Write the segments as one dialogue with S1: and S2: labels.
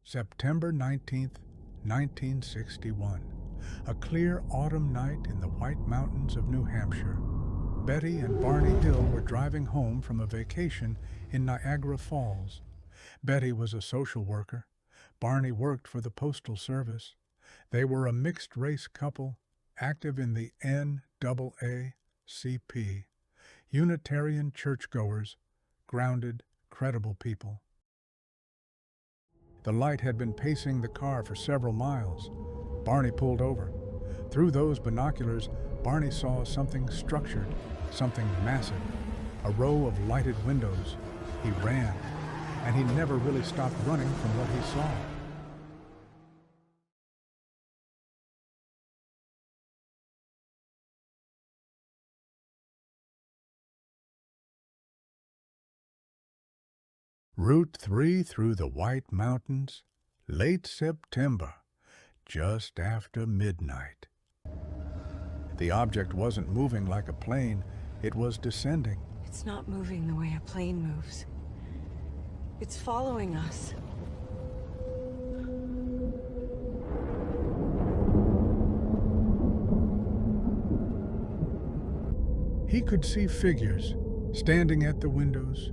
S1: September 19th, 1961. A clear autumn night in the White Mountains of New Hampshire. Betty and Barney Hill were driving home from a vacation in Niagara Falls. Betty was a social worker. Barney worked for the Postal Service. They were a mixed-race couple, active in the NAACP, Unitarian churchgoers, grounded, credible people. The light had been pacing the car for several miles. Barney pulled over. Through those binoculars, Barney saw something structured, something massive, a row of lighted windows. He ran, and he never really stopped running from what he saw. Route 3 through the White Mountains, late September, just after midnight. The object wasn't moving like a plane, it was descending.
S2: It's not moving the way a plane moves. It's following us.
S1: He could see figures standing at the windows,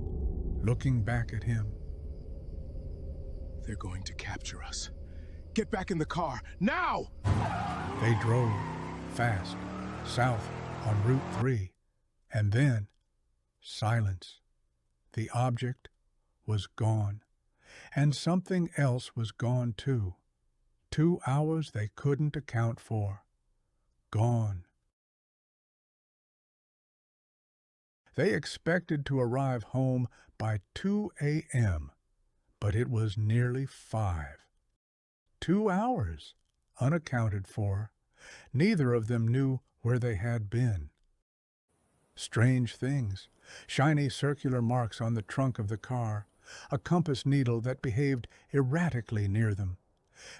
S1: looking back at him.
S3: They're going to capture us. Get back in the car, now!
S1: They drove fast south on Route 3, and then silence. The object was gone, and something else was gone too. 2 hours they couldn't account for. Gone. They expected to arrive home by 2 a.m., but it was nearly 5. 2 hours, unaccounted for. Neither of them knew where they had been. Strange things, shiny circular marks on the trunk of the car, a compass needle that behaved erratically near them.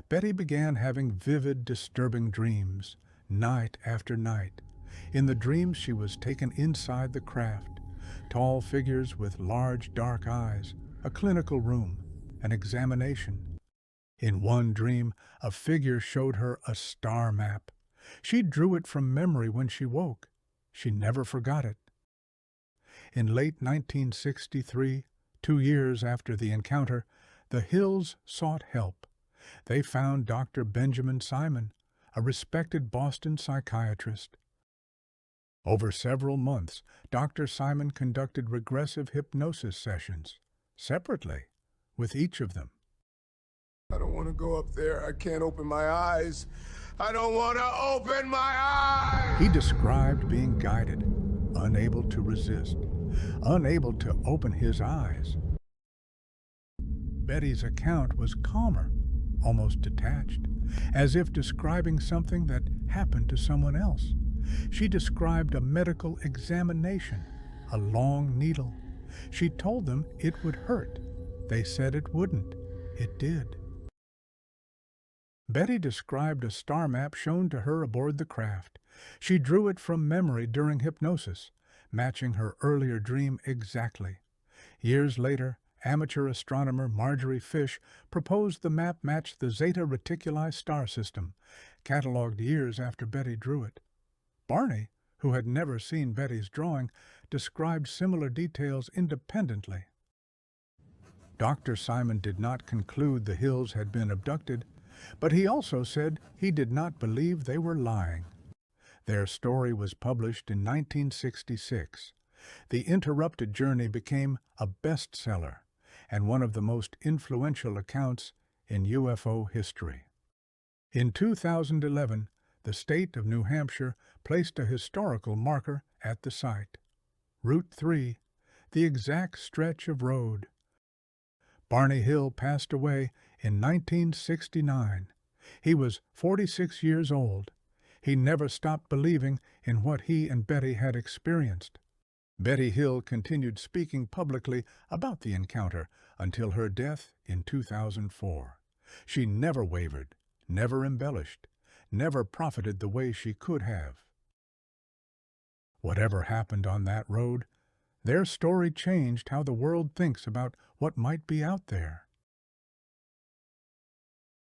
S1: Betty began having vivid, disturbing dreams, night after night. In the dreams she was taken inside the craft, tall figures with large dark eyes, a clinical room, an examination. In one dream, a figure showed her a star map. She drew it from memory when she woke. She never forgot it. In late 1963, 2 years after the encounter, the Hills sought help. They found Dr. Benjamin Simon, a respected Boston psychiatrist. Over several months, Dr. Simon conducted regressive hypnosis sessions, separately, with each of them.
S3: I don't want to go up there. I can't open my eyes. I don't want to open my eyes!
S1: He described being guided, unable to resist, unable to open his eyes. Betty's account was calmer, almost detached, as if describing something that happened to someone else. She described a medical examination, a long needle. She told them it would hurt. They said it wouldn't. It did. Betty described a star map shown to her aboard the craft. She drew it from memory during hypnosis, matching her earlier dream exactly. Years later, amateur astronomer Marjorie Fish proposed the map matched the Zeta Reticuli star system, catalogued years after Betty drew it. Barney, who had never seen Betty's drawing, described similar details independently. Dr. Simon did not conclude the Hills had been abducted, but he also said he did not believe they were lying. Their story was published in 1966. The Interrupted Journey became a bestseller and one of the most influential accounts in UFO history. In 2011, the state of New Hampshire placed a historical marker at the site. Route 3, the exact stretch of road. Barney Hill passed away in 1969. He was 46 years old. He never stopped believing in what he and Betty had experienced. Betty Hill continued speaking publicly about the encounter until her death in 2004. She never wavered, never embellished, never profited the way she could have. Whatever happened on that road, their story changed how the world thinks about what might be out there.